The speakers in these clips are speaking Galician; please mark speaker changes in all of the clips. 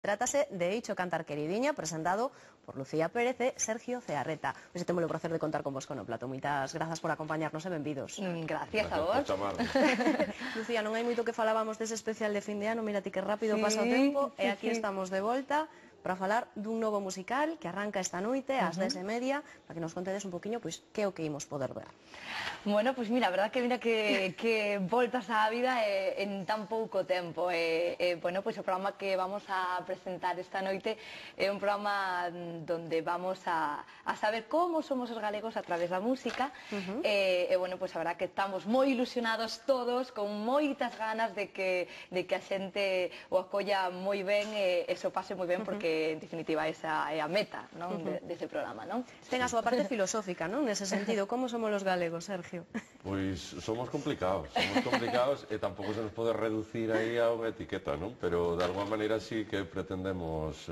Speaker 1: Trátase de Eicho cantar queridiña, presentado por Lucía Pérez e Sergio Cearreta. Hoxe temos o placer de contar con vos no plato. Moitas grazas por acompañarnos e benvidos.
Speaker 2: Gracias a vos.
Speaker 1: Lucía, non hai moito que falábamos dese especial de fin de ano, mira ti que rápido pasa o tempo, e aquí estamos de volta para falar dun novo musical que arranca esta noite ás 10:30, para que nos contedes un poquinho pois que é o que imos poder ver.
Speaker 2: Bueno, pois mira, a verdad que voltas á vida en tan pouco tempo. Bueno, pois o programa que vamos a presentar esta noite é un programa donde vamos a saber como somos os galegos a través da música. Bueno, pois a verdad que estamos moi ilusionados todos, con moitas ganas de que a xente o acolla moi ben e se o pase moi ben, porque en definitiva esa é a meta, non, dese programa, non?
Speaker 1: Ten a súa parte filosófica, non? Nese sentido, como somos os galegos, Sergio?
Speaker 3: Pois somos complicados e tampouco se nos pode reducir aí a unha etiqueta, non? Pero de alguma maneira sí que pretendemos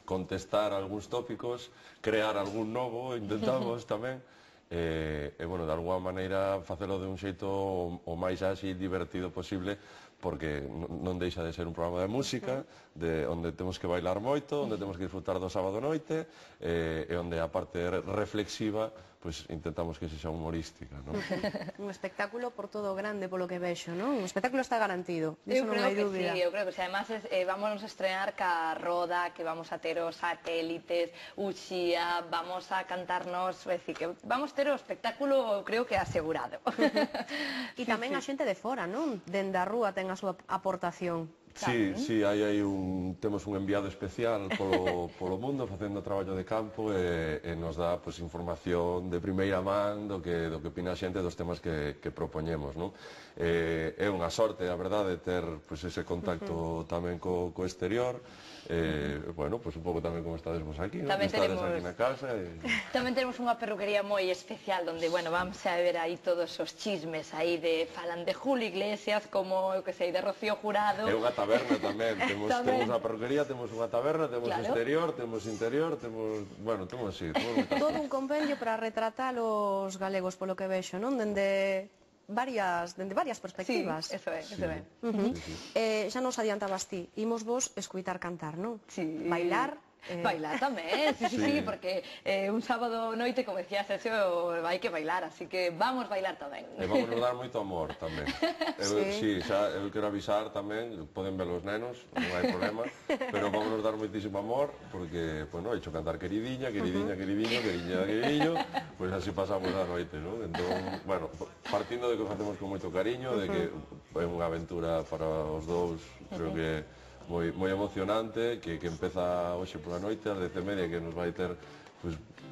Speaker 3: contestar algúns tópicos, crear algún novo, intentamos tamén, e, bueno, de alguma maneira facelo de un xeito o máis áxil e divertido posible, porque non deixa de ser un programa de música, onde temos que bailar moito, onde temos que disfrutar do sábado noite, e onde a parte reflexiva, pois intentamos que sexa humorística, non?
Speaker 1: Un espectáculo por todo grande, polo que vexo, non? O espectáculo está garantido, iso non hai dúbida.
Speaker 2: Eu creo que sí, además vamos a estrenar ca Roda, que vamos a ter os satélites, Uxía, vamos a cantarnos, é dicir, que vamos ter o espectáculo, creo que asegurado.
Speaker 1: E tamén a xente de fora, non? Dende a rúa ten a súa aportación.
Speaker 3: Sí, temos un enviado especial polo mundo facendo traballo de campo e nos dá información de primeira man do que opina a xente dos temas que propoñemos, non? É unha sorte, a verdade, ter ese contacto tamén co exterior. Bueno, pois un pouco tamén como estades vos aquí, non? Estades aquí na casa.
Speaker 2: Tamén tenemos unha perruquería moi especial onde, bueno, vamos a ver aí todos os chismes aí falan de Julio Iglesias, como, eu que sei, de Rocío Jurado.
Speaker 3: É unha taberna tamén, temos a perruquería, temos unha taberna, temos exterior, temos interior, temos, bueno, temos así.
Speaker 1: Todo un compendio para retratar os galegos, polo que vexo, non? Dende varias perspectivas.
Speaker 2: Sí, eso é.
Speaker 1: Xa nos adiantabas ti, imos vos escuitar cantar, non?
Speaker 2: Sí.
Speaker 1: Bailar.
Speaker 2: Bailar tamén, sí, porque un sábado noite, como decía Sergio, hai que bailar, así que vamos bailar tamén.
Speaker 3: E vamos nos dar moito amor tamén. Eu quero avisar tamén, poden ver os nenos, non hai problema, pero vamos nos dar moitísimo amor, porque, bueno, he hecho cantar queridiña, pois así pasamos a noite, non? Entón, bueno, partindo de que o facemos con moito cariño, de que é unha aventura para os dous, creo que moi emocionante, que empeza hoxe pola noite ás 10:30, que nos vai ter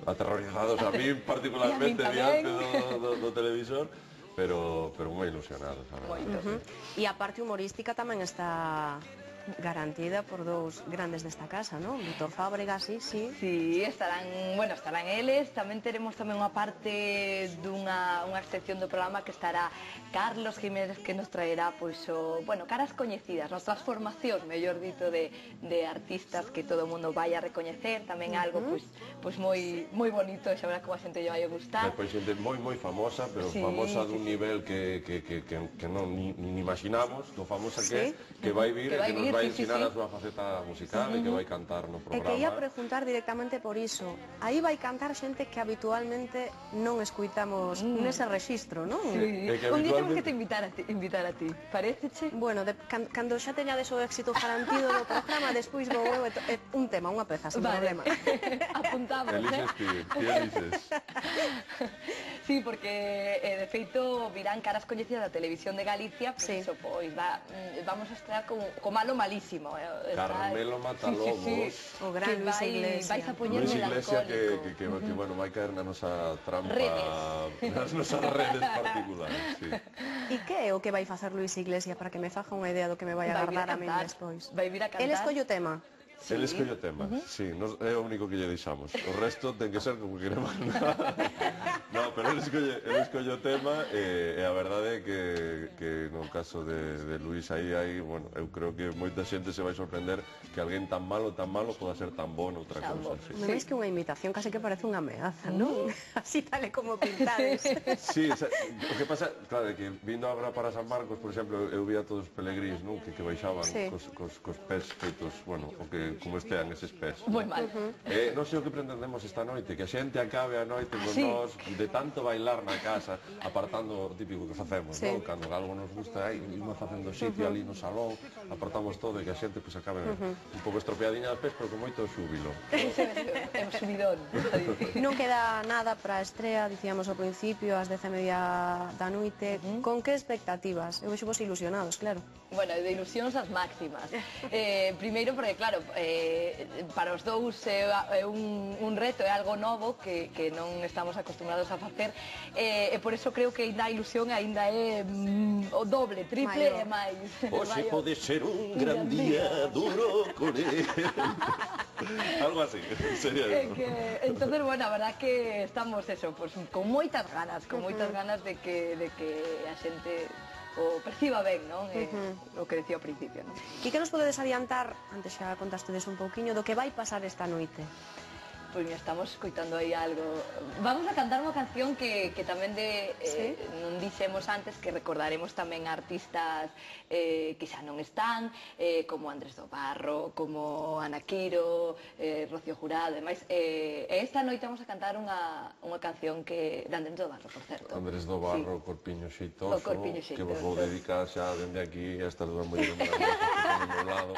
Speaker 3: aterrorizados a mí particularmente diante do televisor, pero moi ilusionados.
Speaker 1: E a parte humorística tamén está garantida por dous grandes desta casa, non? Víctor Fábregas, sí.
Speaker 2: Sí, estarán eles. Tamén teremos unha parte dunha sección do programa que estará Carlos Jiménez, que nos traerá, caras coñecidas, nas transformacións, mellor dito, de artistas que todo o mundo vai a recoñecer, tamén algo, moi bonito, xa verá como a xente lle vai a gustar.
Speaker 3: Pois xente moi famosa, pero famosa dun nivel que non nin imaginamos, do famosa que vai vir, que nos vai ensinar a súa faceta musical e que vai cantar no programa.
Speaker 1: E que ia preguntar directamente por iso. Aí vai cantar xente que habitualmente non escuitamos nese rexistro, non?
Speaker 2: Un día temos que te invitar a ti, paréceche?
Speaker 1: Bueno, cando xa teñades o éxito garantido do programa, despois vou eu un tema, unha peza, sen problema.
Speaker 2: Apuntamos,
Speaker 3: Elises ti elises.
Speaker 2: Sí, porque de feito virán caras coñecidas da televisión de Galicia, pois vamos a estrear co malo malísimo.
Speaker 3: Carmelo Matalobos,
Speaker 1: o gran Luis Iglesias.
Speaker 2: Vais a poñer melancólico.
Speaker 3: Que bueno, vai caer na nosa trampa, nas nosas redes particulares.
Speaker 1: E que é o que vai facer Luis Iglesias para que me faja unha idea do que me vai agardar a min despois?
Speaker 2: Vai vir a cantar.
Speaker 1: El escollo o tema.
Speaker 3: El escollo o tema, sí, é o único que lle deixamos. O resto ten que ser como queremos. No, pero el escollo o tema, e a verdade é que no caso de Luis aí hai, bueno, eu creo que moita xente se vai sorprender que alguén tan malo poda ser tan bon outra cousa.
Speaker 1: Me veis que unha imitación case que parece unha ameaza, non? Así tal e como pintades.
Speaker 3: Sí, o que pasa, claro, que vindo agora para San Marcos, por exemplo, eu vi a todos os pelegríns, non? Que baixaban cos pés feitos, bueno, o que como estean eses pés.
Speaker 2: Moi mal.
Speaker 3: Non sei o que pretendemos esta noite, que a xente acabe a noite con
Speaker 2: Sí.
Speaker 3: nós de tanto bailar na casa, apartando o típico que facemos,
Speaker 1: Sí.
Speaker 3: non? Cando algo nos gusta, imos facendo sitio ali no salón, apartamos todo e que a xente pues, acabe un pouco estropeadiña de pés, pero con moito xúbilo.
Speaker 2: É un subidón. a dicir.
Speaker 1: Non queda nada para a estrea, dicíamos ao principio, ás 10:30 da noite. Con que expectativas? Eu vexo vos ilusionados, claro.
Speaker 2: Bueno, de ilusións as máximas. Primeiro porque, claro, para os dous é un reto, é algo novo que non estamos acostumbrados a facer, e por eso creo que ainda a ilusión ainda é o doble, triple e máis.
Speaker 3: Hoxe
Speaker 2: Maior.
Speaker 3: pode ser un gran día duro con él. Algo así, sería eso.
Speaker 2: Entonces, bueno, a verdad que estamos eso, pues, con moitas ganas de que a xente o perciba ben, non? O que decía ao principio, non?
Speaker 1: E que nos podedes adiantar, antes xa contastedes un pouquiño, do que vai pasar esta noite?
Speaker 2: Pois mira, estamos escoitando aí algo. Vamos a cantar unha canción que tamén
Speaker 1: Sí.
Speaker 2: non dixemos antes, que recordaremos tamén artistas que xa non están, como Andrés do Barro, como Ana Quiro, Rocío Jurado, e máis. Esta noite vamos a cantar unha canción de Andrés do Barro, por certo.
Speaker 3: Andrés do Barro,
Speaker 2: Sí.
Speaker 3: Corpiño Xeitoso,
Speaker 2: O Corpiño
Speaker 3: que vos vou
Speaker 2: Xeitoso.
Speaker 3: dedicar xa dende aquí a estas dúas mulleres maravillosas que están ao meu lado.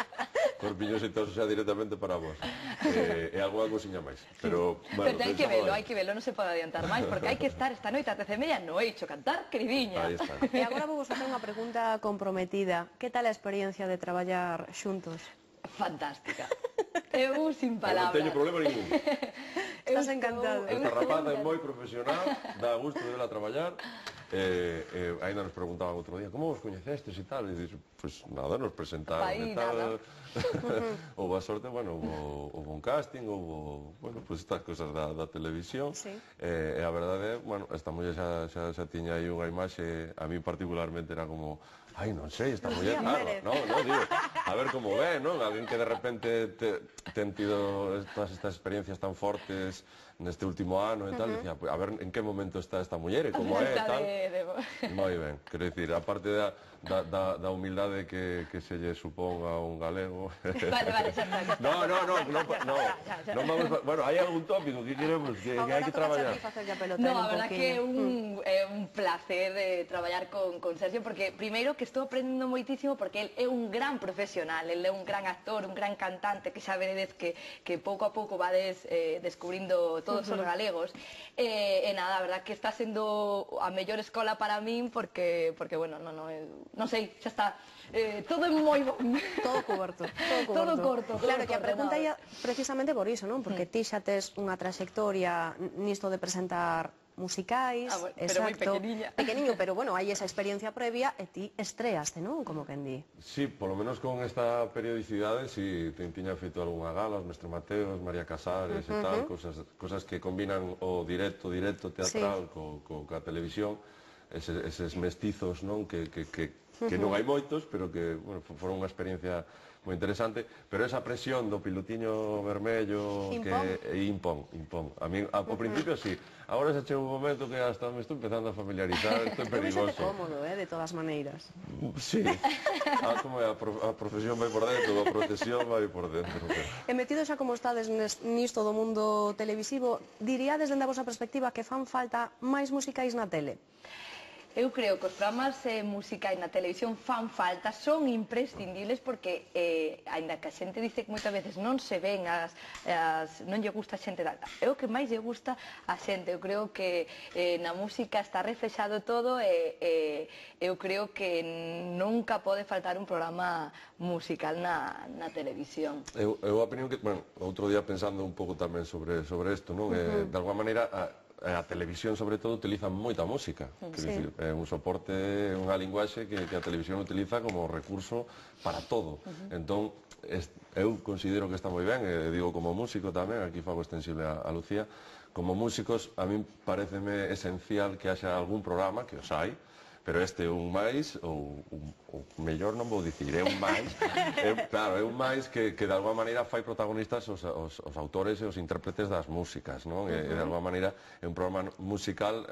Speaker 3: Corpiño Xeitoso xa directamente para vos. E algunha cousiña máis. Pero, bueno,
Speaker 2: Pero hai que velo, non se pode adiantar máis, porque hai que estar esta noite a 13:30 no Eixo, cantar, queridiña.
Speaker 3: Aí está.
Speaker 1: E agora vou vos facer unha pregunta comprometida. Que tal a experiencia de traballar xuntos?
Speaker 2: Fantástica. Eu sin
Speaker 3: Eu non
Speaker 2: palabras.
Speaker 3: teño problema ningún.
Speaker 1: Estás encantado.
Speaker 3: Esta rapaza é moi profesional, dá gusto de verla traballar. Ainda nos preguntaban outro día, como vos coñecestes e tal? E dixo, pues nada, nos presentaron
Speaker 2: Aí,
Speaker 3: e tal.
Speaker 2: nada.
Speaker 3: Houve a sorte, bueno, houve un casting, houve, bueno, pues estas cosas da televisión.
Speaker 1: Sí.
Speaker 3: E a verdade é, bueno, esta muller xa tiña aí unha imaxe, a mí particularmente era como, ai, non sei, esta muller,
Speaker 1: Lucía
Speaker 3: claro,
Speaker 1: Pérez.
Speaker 3: non, digo, a ver como ve, non? Alguén que de repente ten tido todas estas experiencias tan fortes neste último ano e tal, decía, a ver en que momento está esta muller e como é e tal. Moi ben, quero dicir, aparte da humildade que se lle supón a un galego.
Speaker 2: Vale, xa está.
Speaker 3: No, vamos, bueno, hai algún tópico que queremos que hai que traballar.
Speaker 2: No, a verdad que é un placer traballar con Sergio, porque primeiro que estou aprendendo moitísimo, porque el é un gran profesional, el é un gran actor, un gran cantante, que xa veredes que pouco a pouco vades descubrindo todos os galegos, e nada, a verdad que está sendo a mellor escola para min, porque bueno, non sei, xa está, todo é moi bon.
Speaker 1: Todo coberto,
Speaker 2: Todo corto.
Speaker 1: Claro, que a pregunta
Speaker 2: nada.
Speaker 1: ia precisamente por iso, non? Porque ti xa tes unha trayectoria nisto de presentar musicais,
Speaker 2: Bueno, pero moi pequeniña.
Speaker 1: pequeniño, pero bueno, hai esa experiencia previa e ti estreaste, non? Como quen di.
Speaker 3: Sí, polo menos con esta periodicidade, si tiña feito algunha gala, os Mestre Mateos, María Casares e tal, cosas que combinan o directo teatral coa televisión, eses mestizos, non? Que non hai moitos, pero que, bueno, foron unha experiencia moi interesante, pero esa presión do pilotiño vermello impón. A mí, ao principio sí, agora xa chega un momento que hasta me estou empezando a familiarizar, isto é
Speaker 1: Eu me
Speaker 3: perigoso.
Speaker 1: cómodo, de todas maneiras.
Speaker 3: Sí, como é, a profesión vai por dentro, a protección vai por dentro.
Speaker 1: E metido xa como estades nisto do mundo televisivo, diríades dende a vosa perspectiva que fan falta máis musicais na tele?
Speaker 2: Eu creo que os programas musicais na televisión fan falta, son imprescindibles, porque aínda que a xente dice que moitas veces non se ven non lle gusta a xente, é o que máis lle gusta a xente. Eu creo que na música está reflexado todo, e eu creo que nunca pode faltar un programa musical na televisión.
Speaker 3: Eu a opinión que, bueno, outro día pensando un pouco tamén sobre isto, non? De alguma maneira a televisión, sobre todo, utiliza moita música. Quero dicir, é un soporte, unha linguaxe que a televisión utiliza como recurso para todo. Entón, eu considero que está moi ben, e digo como músico tamén, aquí fago extensible a Lucía, como músicos, a min pareceme esencial que haxa algún programa, que os hai, pero este é un máis, ou mellor non vou dicir, é un máis, claro, é un máis que de alguma maneira fai protagonistas os autores e os intérpretes das músicas, non? E de alguma maneira é un programa musical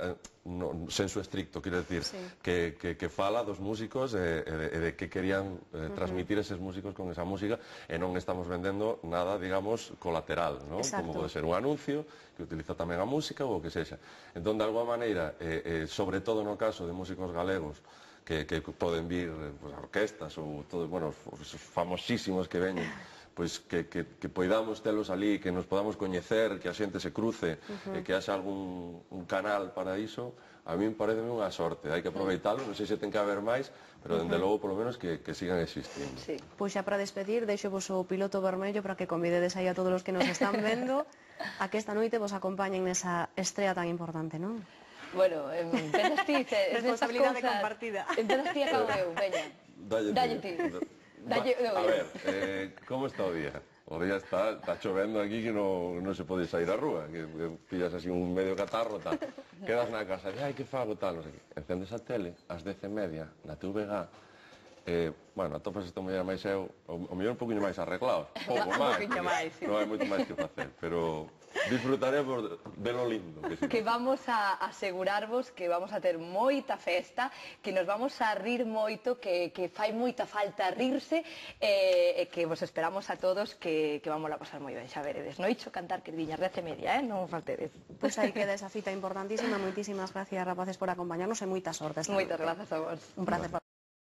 Speaker 3: senso estricto, quero dicir, que fala dos músicos e de que querían transmitir eses músicos con esa música, e non estamos vendendo nada, digamos, colateral, non? Como pode ser un anuncio que utiliza tamén a música ou o que sexa. Entón, de alguma maneira, sobre todo no caso de músicos galegos que poden vir orquestas ou todos, bueno, os famosísimos que veñen, pois que poidamos telos ali, que nos podamos coñecer, que a xente se cruce, que haxa algún canal para iso, a mí parece unha sorte, hai que aproveitalo, non sei se ten que haber máis, pero dende logo, polo menos, que sigan existindo.
Speaker 1: Pois xa para despedir, deixo vos o piloto vermello para que convidedes aí a todos os que nos están vendo a que esta noite vos acompañen nesa estrea tan importante, non?
Speaker 2: Bueno, empezas ti,
Speaker 1: responsabilidade compartida.
Speaker 2: Empezas ti e acabo eu, veña. Dalle ti.
Speaker 3: A ver, como está o día? O día está chovendo aquí que non se pode sair á rúa, que pillas así un medio catarro, tal. Quedas na casa, ai, que fago, tal, non sei que. Encendes a tele, ás 10:30, na TVG, bueno, atopas esta muller máis eu, o mellor un poquinho máis arreglados, pouco máis, non hai moito máis que facer, pero disfrutaremos de lo lindo
Speaker 2: que vamos a asegurarvos que vamos a ter moita festa, que nos vamos a rir moito, que fai moita falta rirse, e que vos esperamos a todos, que vamos a pasar moi ben, xa veredes. Noicho cantar que viñas 10:30, non faltedes.
Speaker 1: Pois aí queda esa cita importantísima. Moitísimas gracias, rapaces, por acompañarnos e moita sorte.
Speaker 2: Moitas grazas a vos.
Speaker 1: Un placer.